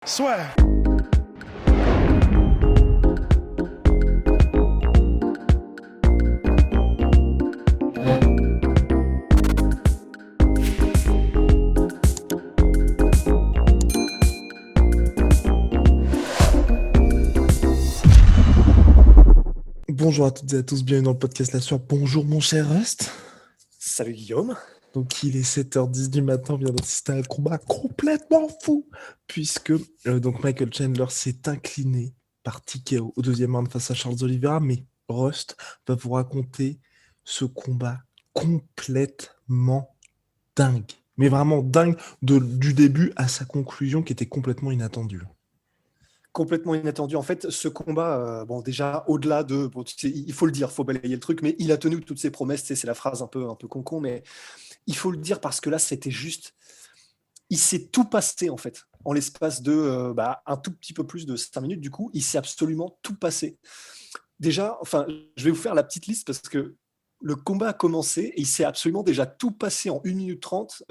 Swear. Bonjour à toutes et à tous, bienvenue dans le podcast La Sueur. Bonjour mon cher Rust. Salut Guillaume. Donc il est 7h10 du matin, on vient d'assister à un combat complètement fou, puisque donc Michael Chandler s'est incliné par TKO au deuxième round face à Charles Oliveira, mais Rust va vous raconter ce combat complètement dingue, mais vraiment dingue du début à sa conclusion qui était complètement inattendue. Complètement inattendu. En fait, ce combat, bon, déjà, au-delà de. Bon, tu sais, il faut le dire, il faut balayer le truc, mais il a tenu toutes ses promesses. Tu sais, c'est la phrase un peu con, mais il faut le dire parce que là, c'était juste. Il s'est tout passé, en fait, en l'espace de un tout petit peu plus de 5 minutes. Du coup, il s'est absolument tout passé. Déjà, enfin, je vais vous faire la petite liste parce que le combat a commencé et il s'est absolument déjà tout passé en 1 minute 30.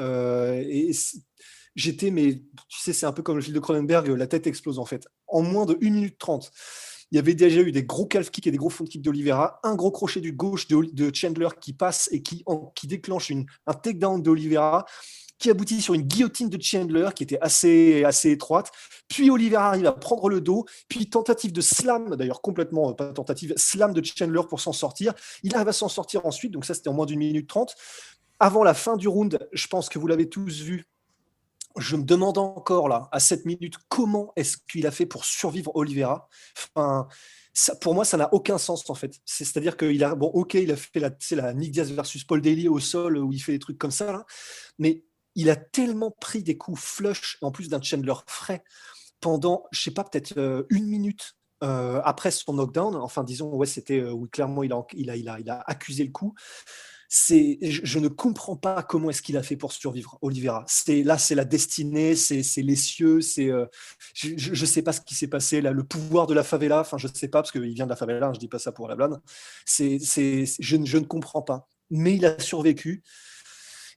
J'étais, mais tu sais, c'est un peu comme le fil de Cronenberg, la tête explose en fait. En moins de 1 minute 30, il y avait déjà eu des gros calf kicks et des gros front kicks d'Oliveira, un gros crochet du gauche de Chandler qui passe et qui déclenche un takedown d'Oliveira, qui aboutit sur une guillotine de Chandler qui était assez étroite. Puis Oliveira arrive à prendre le dos, puis tentative de slam, d'ailleurs complètement pas tentative, slam de Chandler pour s'en sortir. Il arrive à s'en sortir ensuite, donc ça c'était en moins d'1 minute 30. Avant la fin du round, je pense que vous l'avez tous vu, je me demande encore là, à 7 minutes, comment est-ce qu'il a fait pour survivre Oliveira. Enfin, ça, pour moi, ça n'a aucun sens en fait. C'est-à-dire qu'il a, bon, ok, il a fait la Nick Diaz versus Paul Daly au sol où il fait des trucs comme ça, là, mais il a tellement pris des coups flush, en plus d'un Chandler frais, pendant, je sais pas, peut-être 1 minute après son knockdown. Enfin, disons, ouais, c'était où clairement il a accusé le coup. Je ne comprends pas comment est-ce qu'il a fait pour survivre, Oliveira. C'est la destinée, c'est les cieux, je ne sais pas ce qui s'est passé là, le pouvoir de la favela. Enfin, je ne sais pas parce qu'il vient de la favela. Hein, je dis pas ça pour la blague. Je ne comprends pas. Mais il a survécu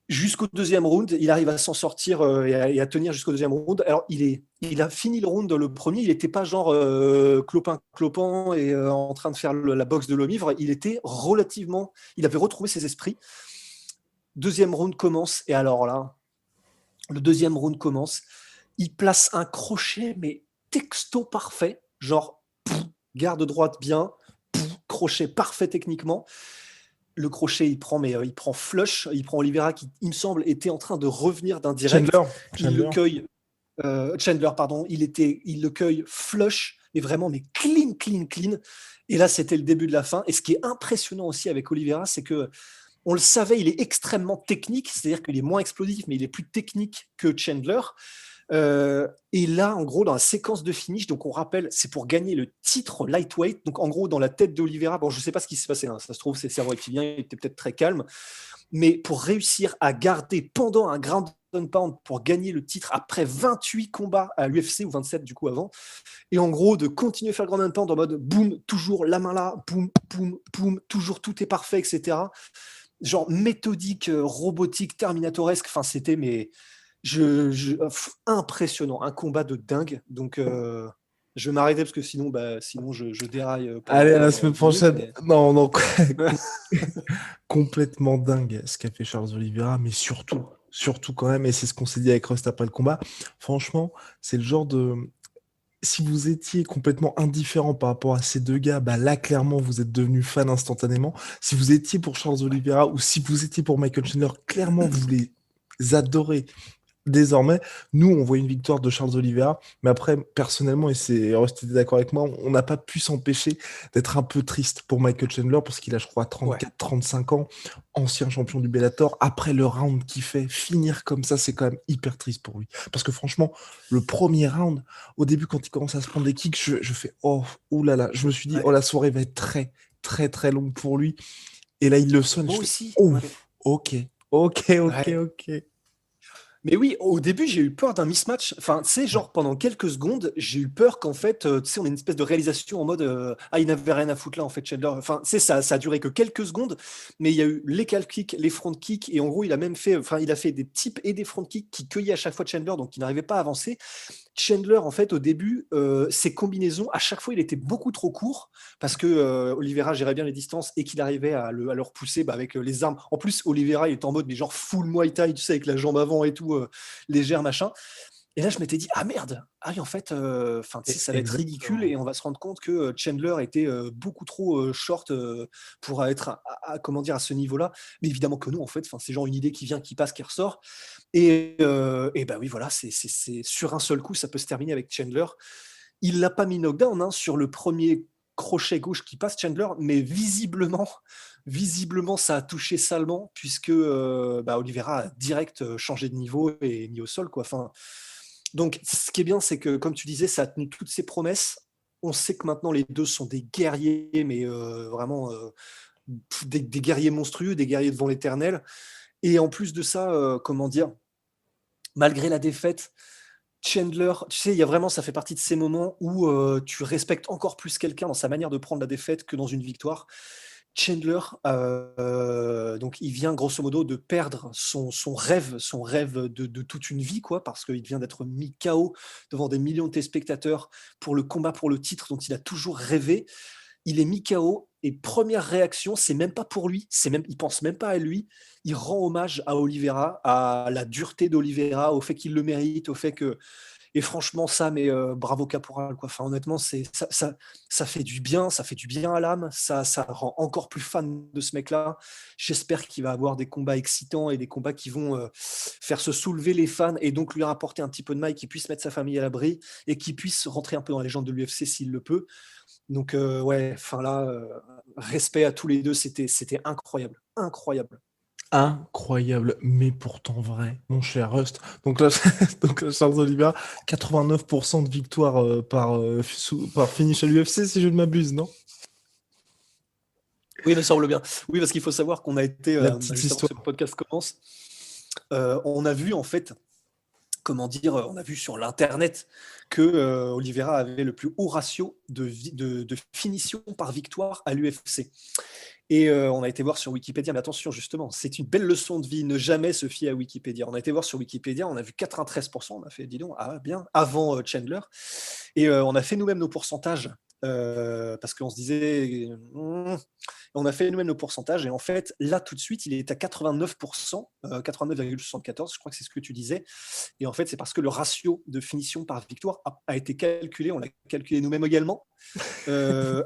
jusqu'au deuxième round. Il arrive à s'en sortir et à tenir jusqu'au deuxième round. Alors, il a fini le round le premier. Il n'était pas genre clopin et en train de faire la boxe de l'omivre. Il était relativement. Il avait retrouvé ses esprits. Deuxième round commence. Et alors là, le deuxième round commence. Il place un crochet, mais texto parfait. Genre, garde droite bien, crochet parfait techniquement. Le crochet, il prend flush, il prend Oliveira qui, il me semble, était en train de revenir d'un direct. Il le cueille, Chandler, pardon, il le cueille flush, et vraiment, mais clean. Et là, c'était le début de la fin. Et ce qui est impressionnant aussi avec Oliveira, c'est que on le savait, il est extrêmement technique, c'est-à-dire qu'il est moins explosif, mais il est plus technique que Chandler. Et là, en gros, dans la séquence de finish, donc on rappelle, c'est pour gagner le titre lightweight. Donc en gros, dans la tête d'Oliveira, bon, je ne sais pas ce qui s'est passé, hein, ça se trouve, c'est cerveau reptilien, il était peut-être très calme, mais pour réussir à garder pendant un ground and pound pour gagner le titre après 28 combats à l'UFC, ou 27 du coup avant, et en gros, de continuer à faire le ground and pound en mode boum, toujours la main là, boum, toujours tout est parfait, etc. Genre méthodique, robotique, terminatoresque, enfin c'était, mais impressionnant, un combat de dingue. Donc, je vais m'arrêter parce que sinon je déraille. Allez, à la semaine prochaine. Mais... Non, complètement dingue ce qu'a fait Charles Oliveira, mais surtout quand même, et c'est ce qu'on s'est dit avec Rust après le combat, franchement, c'est le genre de... Si vous étiez complètement indifférent par rapport à ces deux gars, bah là, clairement, vous êtes devenu fan instantanément. Si vous étiez pour Charles Oliveira ou si vous étiez pour Michael Chandler, clairement, vous les adorez. Désormais, nous, on voit une victoire de Charles Oliveira, mais après, personnellement, et c'est Rust était d'accord avec moi, on n'a pas pu s'empêcher d'être un peu triste pour Michael Chandler, parce qu'il a, je crois, 34-35 ans, ancien champion du Bellator. Après le round qu'il fait, finir comme ça, c'est quand même hyper triste pour lui. Parce que franchement, le premier round, au début, quand il commence à se prendre des kicks, je fais « Oh, oulala ». Je me suis dit « Oh, la soirée va être très, très, très longue pour lui ». Et là, il le sonne. Moi je aussi. fais, oh, ok. Mais oui, au début, j'ai eu peur d'un mismatch. Enfin, tu sais, genre, pendant quelques secondes, j'ai eu peur qu'en fait, tu sais, on ait une espèce de réalisation en mode il n'avait rien à foutre là, en fait, Chandler. Enfin, tu sais, ça a duré que quelques secondes, mais il y a eu les calf kicks, les front kicks, et en gros, il a fait des tips et des front kicks qui cueillaient à chaque fois Chandler, donc il n'arrivait pas à avancer. Chandler, en fait, au début, ses combinaisons, à chaque fois, il était beaucoup trop court parce que Oliveira gérait bien les distances et qu'il arrivait à le repousser avec les armes. En plus, Oliveira, il est en mode, mais genre full Muay Thai, tu sais, avec la jambe avant et tout, légère, machin. Et là, je m'étais dit, ah merde, ah oui, en fait, tu sais, ça va être ridicule Exactement. et on va se rendre compte que Chandler était beaucoup trop short pour être comment dire, à ce niveau-là. Mais évidemment que non, en fait, c'est genre une idée qui vient, qui passe, qui ressort. Et bah oui, voilà, c'est sur un seul coup, ça peut se terminer avec Chandler. Il l'a pas mis knockdown sur le premier crochet gauche qui passe, Chandler, mais visiblement, ça a touché salement puisque Oliveira a direct changé de niveau et mis au sol, quoi. Donc, ce qui est bien, c'est que, comme tu disais, ça a tenu toutes ses promesses. On sait que maintenant, les deux sont des guerriers, mais vraiment des guerriers monstrueux, des guerriers devant l'éternel. Et en plus de ça, comment dire, malgré la défaite, Chandler, tu sais, il y a vraiment, ça fait partie de ces moments où tu respectes encore plus quelqu'un dans sa manière de prendre la défaite que dans une victoire. Chandler, donc il vient grosso modo de perdre son rêve de toute une vie, quoi, parce qu'il vient d'être mis KO devant des millions de téléspectateurs pour le combat pour le titre dont il a toujours rêvé. Il est mis KO et première réaction, c'est même pas pour lui, il pense même pas à lui. Il rend hommage à Oliveira, à la dureté d'Oliveira, au fait qu'il le mérite, au fait que et franchement, ça, mais bravo Caporal, quoi. Enfin, honnêtement, ça fait du bien, ça fait du bien à l'âme, ça rend encore plus fan de ce mec-là. J'espère qu'il va avoir des combats excitants et des combats qui vont faire se soulever les fans et donc lui rapporter un petit peu de maille, qu'il puisse mettre sa famille à l'abri et qu'il puisse rentrer un peu dans les légende de l'UFC s'il le peut. Donc, ouais, enfin là, respect à tous les deux, c'était incroyable, incroyable. Incroyable, mais pourtant vrai, mon cher Rust. Donc là, donc là, Charles Oliveira, 89% de victoire par finish à l'UFC, si je ne m'abuse, non? Oui, il me semble bien. Oui, parce qu'il faut savoir qu'on a été, La petite juste avant que ce histoire. podcast commence, on a vu en fait, comment dire, on a vu sur l'internet que Oliveira avait le plus haut ratio de finition par victoire à l'UFC. Et on a été voir sur Wikipédia, mais attention justement, c'est une belle leçon de vie, ne jamais se fier à Wikipédia. On a été voir sur Wikipédia, on a vu 93%, on a fait, dis donc, ah bien, avant Chandler. Et on a fait nous-mêmes nos pourcentages, parce qu'on se disait, on a fait nous-mêmes nos pourcentages, et en fait, là tout de suite, il est à 89%, 89,74, je crois que c'est ce que tu disais. Et en fait, c'est parce que le ratio de finition par victoire a été calculé, on l'a calculé nous-mêmes également,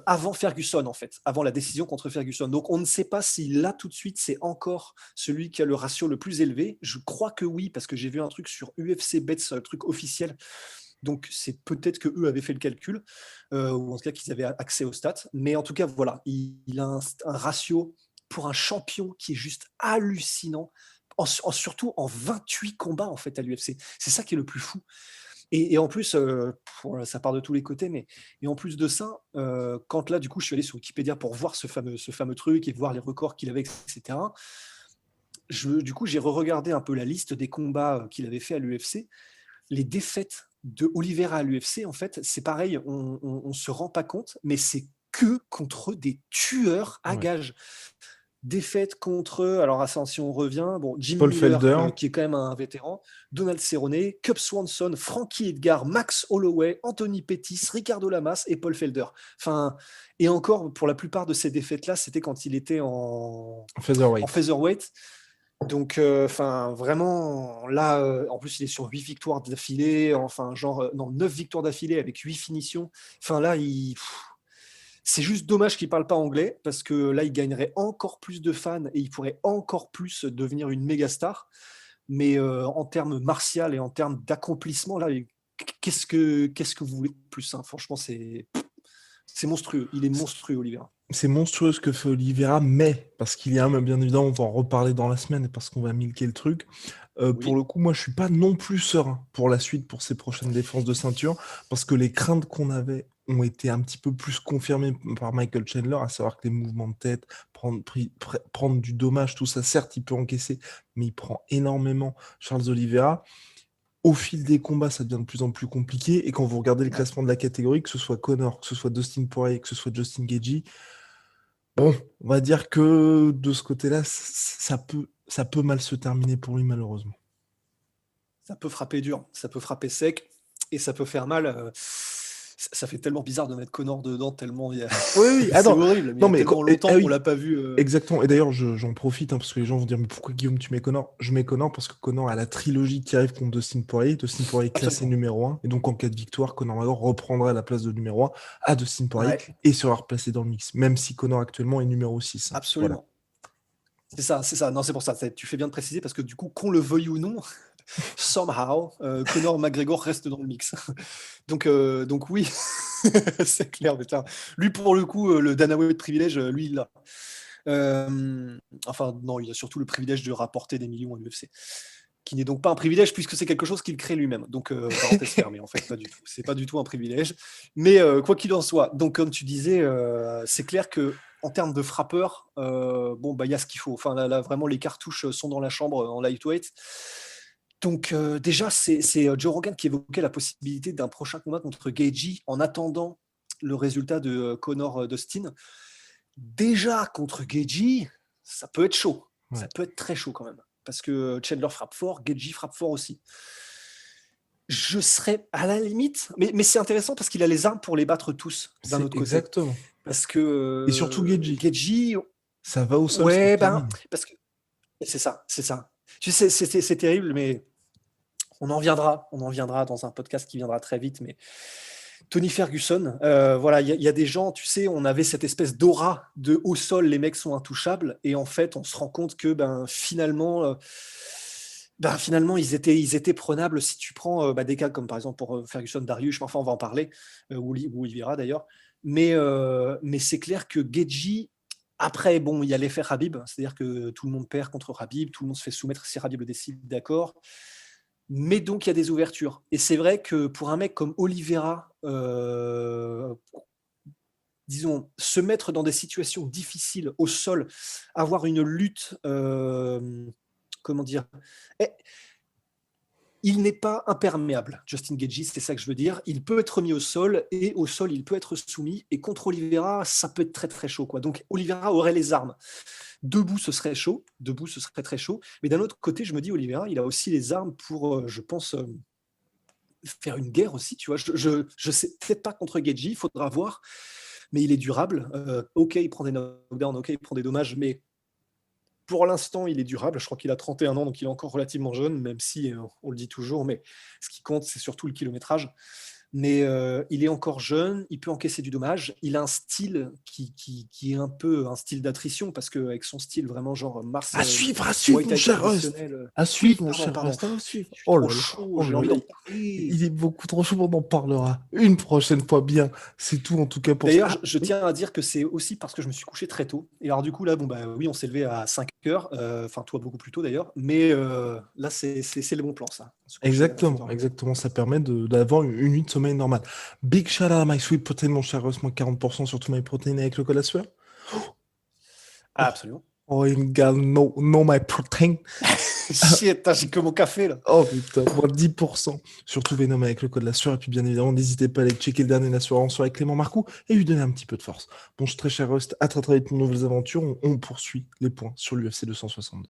avant Ferguson, en fait, avant la décision contre Ferguson. Donc, on ne sait pas si là, tout de suite, c'est encore celui qui a le ratio le plus élevé. Je crois que oui, parce que j'ai vu un truc sur UFC Bets, un truc officiel. Donc, c'est peut-être que eux avaient fait le calcul, ou en tout cas qu'ils avaient accès aux stats. Mais en tout cas, voilà, il a un ratio pour un champion qui est juste hallucinant, surtout en 28 combats, en fait, à l'UFC. C'est ça qui est le plus fou. Et en plus, ça part de tous les côtés, mais et en plus de ça, quand là, du coup, je suis allé sur Wikipédia pour voir ce fameux truc et voir les records qu'il avait, etc. Du coup, j'ai re-regardé un peu la liste des combats qu'il avait fait à l'UFC. Les défaites de Oliveira à l'UFC, en fait, c'est pareil, on se rend pas compte, mais c'est que contre des tueurs à Ouais. gages. Défaite contre, alors si on revient, bon, Jimmy Paul Miller, Felder, qui est quand même un vétéran, Donald Cerrone, Cub Swanson, Frankie Edgar, Max Holloway, Anthony Pettis, Ricardo Lamas et Paul Felder. Enfin, et encore, pour la plupart de ces défaites-là, c'était quand il était en featherweight. featherweight. Donc, enfin, vraiment, là, en plus, il est sur 8 victoires d'affilée, enfin, genre, non, 9 victoires d'affilée avec 8 finitions. Enfin, là, c'est juste dommage qu'il ne parle pas anglais, parce que là, il gagnerait encore plus de fans et il pourrait encore plus devenir une méga star. Mais en termes martial et en termes d'accomplissement, là, qu'est-ce que vous voulez de plus, hein. Franchement, c'est monstrueux. Il est monstrueux, Olivier. C'est monstrueux ce que fait Oliveira, mais parce qu'il y a un, bien évidemment, on va en reparler dans la semaine et parce qu'on va milquer le truc. Pour Oui. le coup, moi, je suis pas non plus serein pour la suite, pour ses prochaines défenses de ceinture, parce que les craintes qu'on avait ont été un petit peu plus confirmées par Michael Chandler, à savoir que les mouvements de tête, prendre du dommage, tout ça, certes, il peut encaisser, mais il prend énormément Charles Oliveira. Au fil des combats, ça devient de plus en plus compliqué. Et quand vous regardez le classement de la catégorie, que ce soit Conor, que ce soit Dustin Poirier, que ce soit Justin Gaethje, bon, on va dire que de ce côté-là, ça peut mal se terminer pour lui, malheureusement. Ça peut frapper dur, ça peut frapper sec. et ça peut faire mal. Ça fait tellement bizarre de mettre Conor dedans, tellement il y a... Oui, c'est horrible, mais il y a mais tellement longtemps qu'on l'a pas vu. exactement. Et d'ailleurs, j'en profite parce que les gens vont dire mais pourquoi Guillaume tu mets Conor? Je mets Conor parce que Conor a la trilogie qui arrive contre Dustin Poirier. Dustin Poirier classé Absolument. numéro 1 et donc en cas de victoire, Conor McGregor reprendra la place de numéro 1 à Dustin Poirier Ouais, et sera replacé dans le mix, même si Conor actuellement est numéro 6. Voilà. absolument. C'est ça. Non, c'est pour ça. Tu fais bien de préciser parce que du coup, qu'on le veuille ou non, somehow, Conor McGregor reste dans le mix. donc oui, c'est clair. Putain. Lui, pour le coup, le Dana White privilège, lui, il l'a. Enfin, non, il a surtout le privilège de rapporter des millions à l'UFC, qui n'est donc pas un privilège puisque c'est quelque chose qu'il crée lui-même. Donc, parenthèse fermée, en fait, pas du tout. C'est pas du tout un privilège. Mais quoi qu'il en soit, donc comme tu disais, c'est clair que en termes de frappeur, bon, il y a ce qu'il faut. Enfin, là, vraiment, les cartouches sont dans la chambre en lightweight. Donc, déjà, c'est Joe Rogan qui évoquait la possibilité d'un prochain combat contre Gaethje en attendant le résultat de Conor Dustin. Déjà, contre Gaethje, ça peut être chaud. Ouais. Ça peut être très chaud quand même. Parce que Chandler frappe fort, Gaethje frappe fort aussi. Je serais à la limite, mais c'est intéressant parce qu'il a les armes pour les battre tous d'un autre côté. Exactement. Parce que Et surtout Gaethje, ça va au sol. ouais, parce que c'est ça. Tu sais, c'est terrible, mais on en viendra dans un podcast qui viendra très vite, mais Tony Ferguson, voilà, il y a des gens, tu sais, on avait cette espèce d'aura de au sol, les mecs sont intouchables, et en fait, on se rend compte que finalement, ils étaient prenables. Si tu prends des cas comme par exemple pour Ferguson, Darius, enfin on va en parler, ou Oliveira d'ailleurs, mais c'est clair que Gaethje, après, bon, il y a l'effet Khabib, c'est-à-dire que tout le monde perd contre Khabib, tout le monde se fait soumettre si Khabib le décide, d'accord. Mais donc, il y a des ouvertures. Et c'est vrai que pour un mec comme Oliveira, disons, se mettre dans des situations difficiles au sol, avoir une lutte, comment dire, il n'est pas imperméable, Justin Gaethje, c'est ça que je veux dire. Il peut être mis au sol, et au sol, il peut être soumis. Et contre Oliveira, ça peut être très, très chaud, quoi. Donc, Oliveira aurait les armes. Debout, ce serait chaud. Debout, ce serait très chaud. Mais d'un autre côté, je me dis, Oliveira, il a aussi les armes pour, je pense, faire une guerre aussi, tu vois. Je sais peut-être pas contre Gaethje, il faudra voir. Mais il est durable. Ok, il prend des knockdowns, ok, il prend des dommages, mais pour l'instant, il est durable. Je crois qu'il a 31 ans, donc il est encore relativement jeune, même si on le dit toujours, mais ce qui compte, c'est surtout le kilométrage. Mais il est encore jeune, il peut encaisser du dommage. Il a un style qui est un peu un style d'attrition, parce qu'avec son style vraiment genre Mars. À suivre, White mon cher Rust. traditionnel. À suivre, Oui, mon cher pardon. Rust. À suivre. Je suis Oh trop là là. chaud, Oh j'ai là envie là. d'en parler. Il est beaucoup trop chaud, on en parlera une prochaine fois bien. C'est tout en tout cas pour D'ailleurs, ça. je tiens à dire que c'est aussi parce que je me suis couché très tôt. Et alors du coup, là, bon, oui, on s'est levé à 5 heures. Enfin, toi, beaucoup plus tôt d'ailleurs. Mais là, c'est le bon plan, ça. Se coucher à 7 heures. Exactement. Ça permet d'avoir une nuit de sommeil normale. Big shout out à My Sweet Protein, mon cher Rust, moins 40% sur tout My Protein avec le code à sueur. Ah, absolument. Oh, you got no My Protein. Shit, j'ai que mon café là. Oh putain, moins 10%. Surtout Venom avec le code de la sueur. Et puis bien évidemment, n'hésitez pas à aller checker le dernier de la soirée en soirée avec Clément Marcoux et lui donner un petit peu de force. Bon, très cher Rust, à très très vite pour de nouvelles aventures. On poursuit les points sur l'UFC 262.